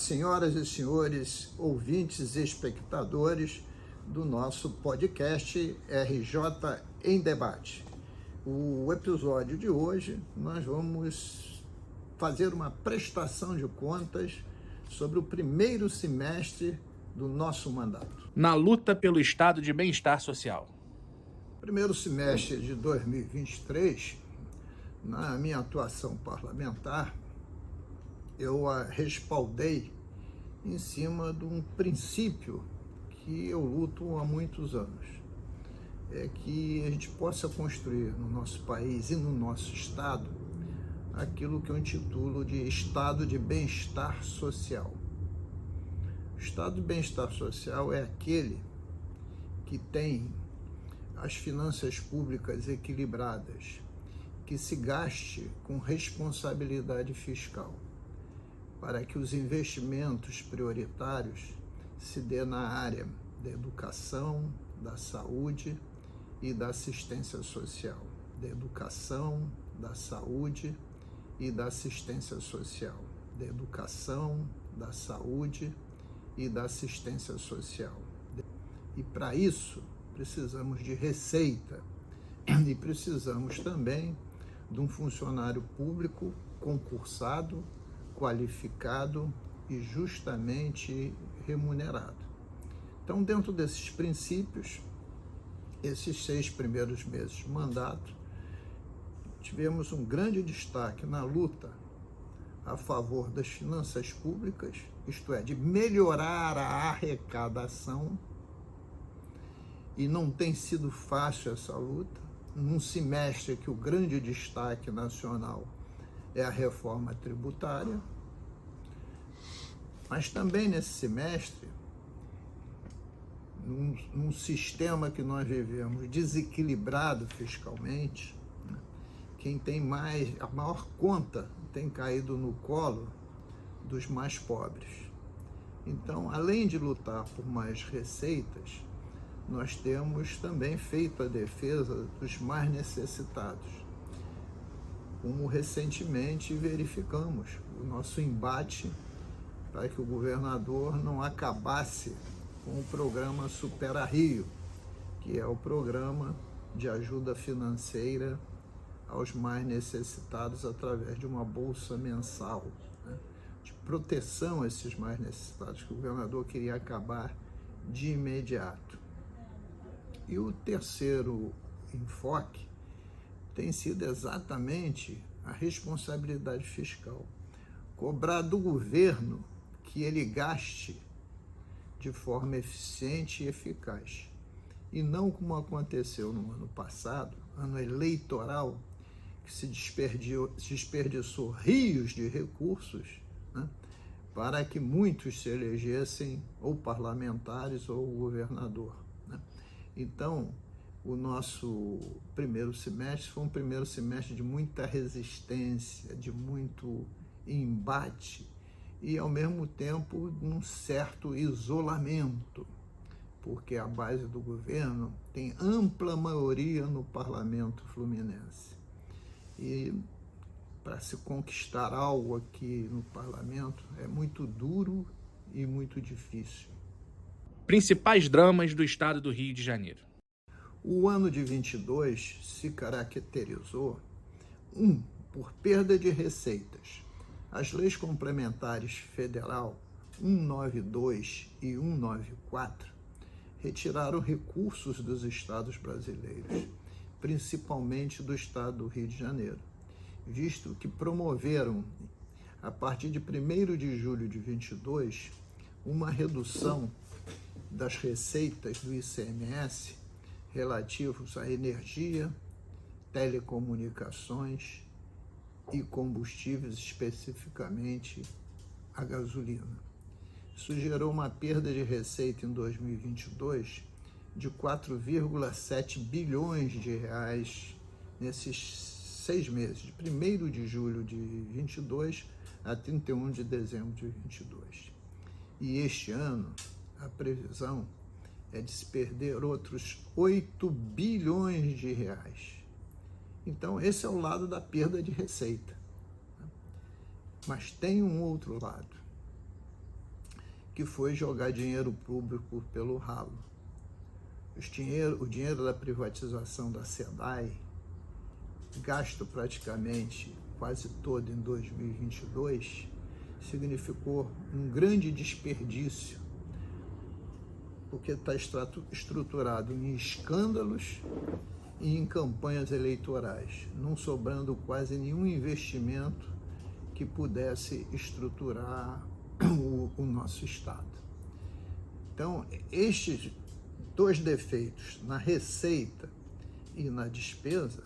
senhoras e senhores, ouvintes e espectadores do nosso podcast RJ em Debate. O episódio de hoje nós vamos fazer uma prestação de contas sobre o primeiro semestre do nosso mandato. Na luta pelo estado de bem-estar social. Primeiro semestre de 2023, na minha atuação parlamentar, eu a respaldei em cima de um princípio que eu luto há muitos anos. É que a gente possa construir no nosso país e no nosso estado aquilo que eu intitulo de estado de bem-estar social. O estado de bem-estar social é aquele que tem as finanças públicas equilibradas, que se gaste com responsabilidade fiscal, para que os investimentos prioritários se dê na área da educação, da saúde e da assistência social. Da educação, da saúde e da assistência social. Da educação, da saúde e da assistência social. E para isso precisamos de receita e precisamos também de um funcionário público concursado, qualificado e justamente remunerado. Então, dentro desses princípios, esses 6 primeiros meses de mandato, tivemos um grande destaque na luta a favor das finanças públicas, isto é, de melhorar a arrecadação, e não tem sido fácil essa luta, num semestre que o grande destaque nacional é a reforma tributária, mas também nesse semestre, num sistema que nós vivemos desequilibrado fiscalmente, né, quem tem a maior conta tem caído no colo dos mais pobres. Então, além de lutar por mais receitas, nós temos também feito a defesa dos mais necessitados, como recentemente verificamos o nosso embate para que o governador não acabasse com o programa Supera Rio, que é o programa de ajuda financeira aos mais necessitados através de uma bolsa mensal, né, de proteção a esses mais necessitados, que o governador queria acabar de imediato. E o terceiro enfoque tem sido exatamente a responsabilidade fiscal. Cobrar do governo que ele gaste de forma eficiente e eficaz. E não como aconteceu no ano passado, ano eleitoral, que se desperdiçou rios de recursos, né, para que muitos se elegessem ou parlamentares ou governador, né? Então, o nosso primeiro semestre foi um primeiro semestre de muita resistência, de muito embate e, ao mesmo tempo, um certo isolamento, porque a base do governo tem ampla maioria no parlamento fluminense. E para se conquistar algo aqui no parlamento é muito duro e muito difícil. Principais dramas do estado do Rio de Janeiro. O ano de 22 se caracterizou, por perda de receitas. As leis complementares federal 192 e 194 retiraram recursos dos estados brasileiros, principalmente do estado do Rio de Janeiro, visto que promoveram, a partir de 1º de julho de 22, uma redução das receitas do ICMS relativos à energia, telecomunicações e combustíveis, especificamente a gasolina. Isso gerou uma perda de receita em 2022 de 4,7 bilhões de reais nesses 6 meses, de 1º de julho de 22 a 31 de dezembro de 22. E este ano, a previsão é de se perder outros 8 bilhões de reais. Então, esse é o lado da perda de receita. Mas tem um outro lado. que foi jogar dinheiro público pelo ralo. O dinheiro da privatização da SEDAI, gasto praticamente quase todo em 2022, significou um grande desperdício, porque está estruturado em escândalos e em campanhas eleitorais, não sobrando quase nenhum investimento que pudesse estruturar o nosso Estado. Então, estes dois defeitos na receita e na despesa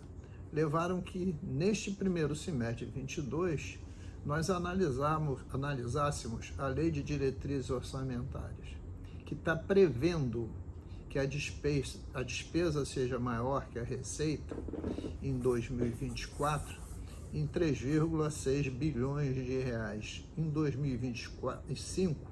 levaram que, neste primeiro semestre de 2022, nós analisássemos a Lei de Diretrizes Orçamentárias, que está prevendo que a despesa seja maior que a receita em 2024, em 3,6 bilhões de reais. Em 2025,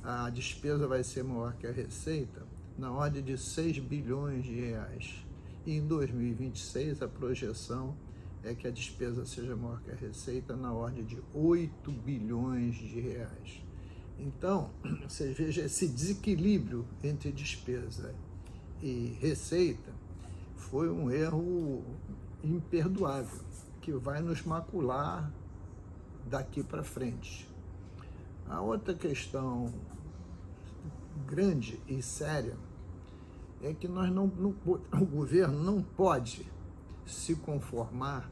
a despesa vai ser maior que a receita, na ordem de 6 bilhões de reais. E em 2026, a projeção é que a despesa seja maior que a receita, na ordem de 8 bilhões de reais. Então, você veja esse desequilíbrio entre despesa e receita, foi um erro imperdoável, que vai nos macular daqui para frente. A outra questão grande e séria é que o governo não pode se conformar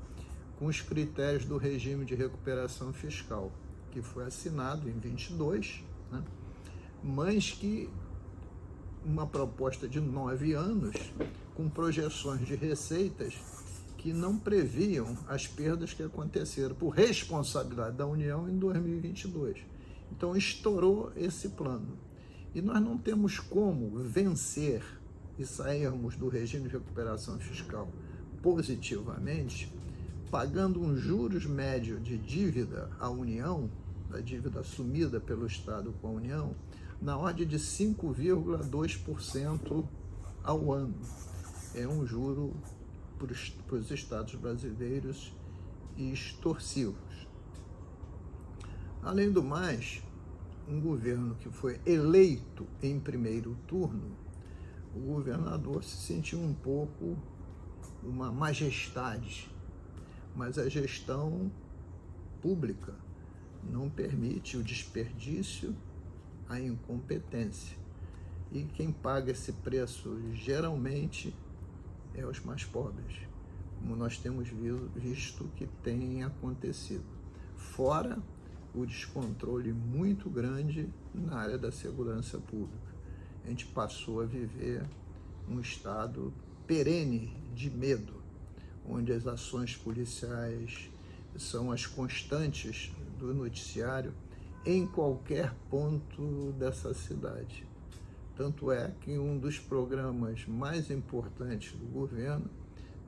com os critérios do regime de recuperação fiscal, que foi assinado em 22, né? Mas que uma proposta de 9 anos, com projeções de receitas que não previam as perdas que aconteceram por responsabilidade da União em 2022. Então, estourou esse plano. E nós não temos como vencer e sairmos do regime de recuperação fiscal positivamente, pagando um juros médio de dívida à União, da dívida assumida pelo Estado com a União, na ordem de 5,2% ao ano. É um juro para os estados brasileiros extorsivos. Além do mais, um governo que foi eleito em primeiro turno, o governador se sentiu um pouco uma majestade, mas a gestão pública não permite o desperdício, a incompetência. E quem paga esse preço geralmente é os mais pobres, como nós temos visto que tem acontecido. Fora o descontrole muito grande na área da segurança pública. A gente passou a viver um estado perene de medo, onde as ações policiais são as constantes do noticiário em qualquer ponto dessa cidade. Tanto é que um dos programas mais importantes do governo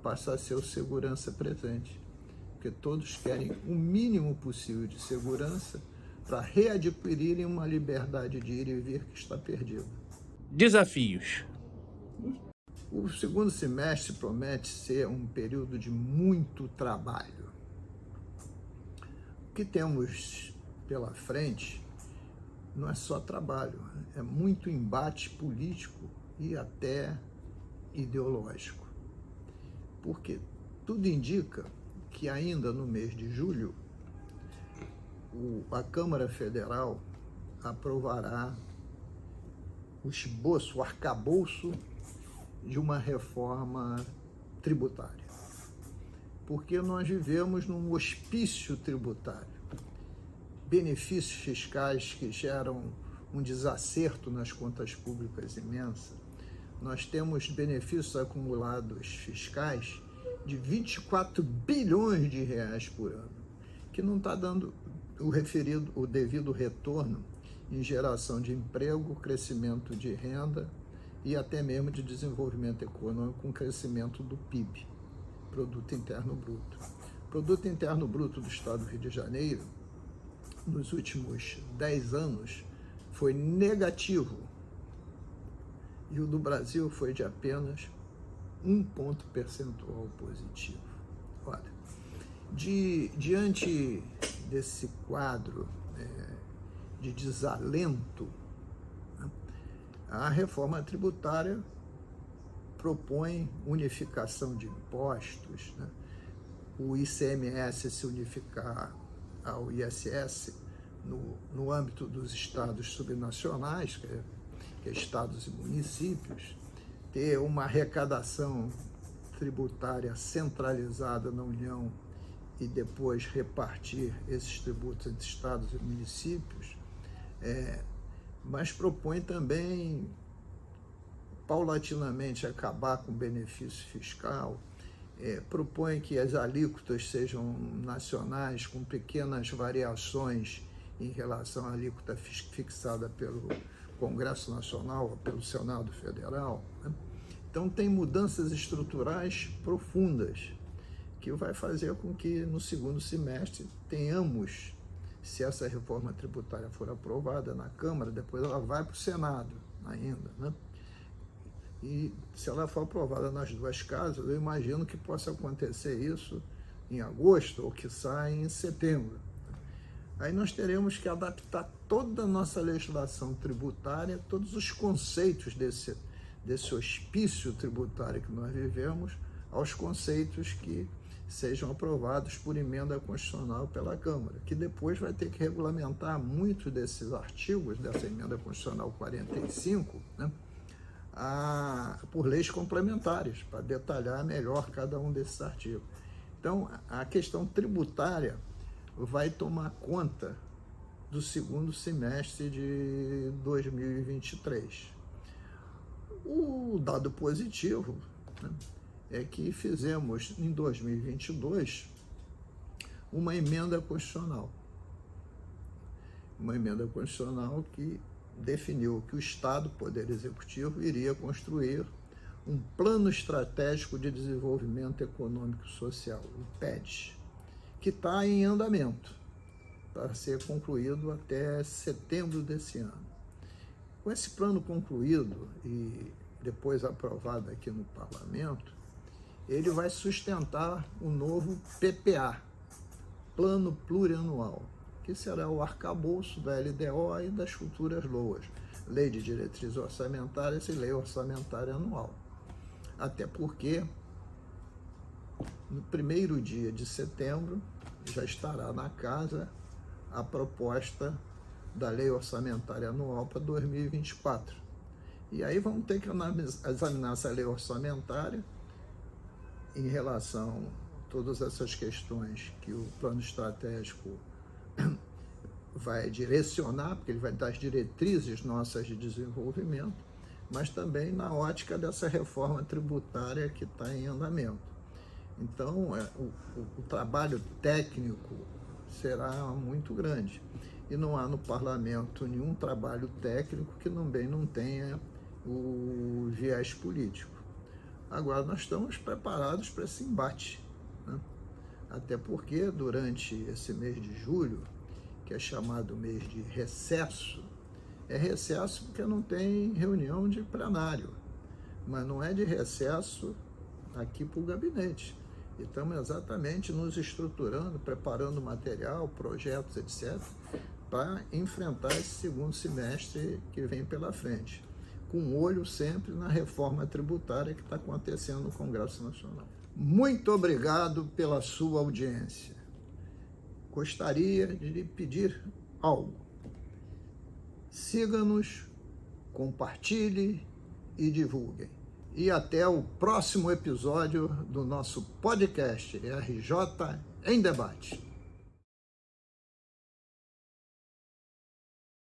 passa a ser o Segurança Presente, porque todos querem o mínimo possível de segurança para readquirirem uma liberdade de ir e vir que está perdida. Desafios. O segundo semestre promete ser um período de muito trabalho. O que temos pela frente não é só trabalho, é muito embate político e até ideológico. Porque tudo indica que ainda no mês de julho, a Câmara Federal aprovará o esboço, o arcabouço de uma reforma tributária. Porque nós vivemos num hospício tributário. Benefícios fiscais que geram um desacerto nas contas públicas imensa. Nós temos benefícios acumulados fiscais de 24 bilhões de reais por ano, que não está dando o devido retorno em geração de emprego, crescimento de renda e até mesmo de desenvolvimento econômico com crescimento do PIB, Produto Interno Bruto. O Produto Interno Bruto do Estado do Rio de Janeiro, nos últimos 10 anos, foi negativo, e o do Brasil foi de apenas 1 ponto percentual positivo. Olha, diante desse quadro de desalento A reforma tributária propõe unificação de impostos, né? O ICMS se unificar ao ISS no âmbito dos estados subnacionais, que é estados e municípios, ter uma arrecadação tributária centralizada na União e depois repartir esses tributos entre estados e municípios, mas propõe também paulatinamente acabar com o benefício fiscal, propõe que as alíquotas sejam nacionais, com pequenas variações em relação à alíquota fixada pelo Congresso Nacional ou pelo Senado Federal, né? Então tem mudanças estruturais profundas, que vai fazer com que no segundo semestre tenhamos, se essa reforma tributária for aprovada na Câmara, depois ela vai para o Senado ainda, né? E se ela for aprovada nas duas casas, eu imagino que possa acontecer isso em agosto ou quiçá em setembro. Aí nós teremos que adaptar toda a nossa legislação tributária, todos os conceitos desse hospício tributário que nós vivemos, aos conceitos que sejam aprovados por emenda constitucional pela Câmara, que depois vai ter que regulamentar muitos desses artigos dessa emenda constitucional 45, né, por leis complementares, para detalhar melhor cada um desses artigos. Então, a questão tributária vai tomar conta do segundo semestre de 2023. O dado positivo, né, é que fizemos em 2022 uma emenda constitucional. Uma emenda constitucional que definiu que o Estado, Poder Executivo, iria construir um Plano Estratégico de Desenvolvimento Econômico e Social, o PED, que está em andamento para ser concluído até setembro desse ano. Com esse plano concluído e depois aprovado aqui no Parlamento, ele vai sustentar o novo PPA, Plano Plurianual, que será o arcabouço da LDO e das futuras LOAs, Lei de Diretrizes Orçamentárias e Lei Orçamentária Anual. Até porque, no primeiro dia de setembro, já estará na casa a proposta da Lei Orçamentária Anual para 2024. E aí vamos ter que examinar essa lei orçamentária em relação a todas essas questões que o plano estratégico vai direcionar, porque ele vai dar as diretrizes nossas de desenvolvimento, mas também na ótica dessa reforma tributária que está em andamento. Então, o trabalho técnico será muito grande. E não há no parlamento nenhum trabalho técnico que também não tenha o viés político. Agora, nós estamos preparados para esse embate, né? Até porque durante esse mês de julho, que é chamado mês de recesso, é recesso porque não tem reunião de plenário, mas não é de recesso aqui para o gabinete. E estamos exatamente nos estruturando, preparando material, projetos, etc., para enfrentar esse segundo semestre que vem pela frente, com olho sempre na reforma tributária que está acontecendo no Congresso Nacional. Muito obrigado pela sua audiência. Gostaria de lhe pedir algo. Siga-nos, compartilhe e divulguem. E até o próximo episódio do nosso podcast RJ em Debate.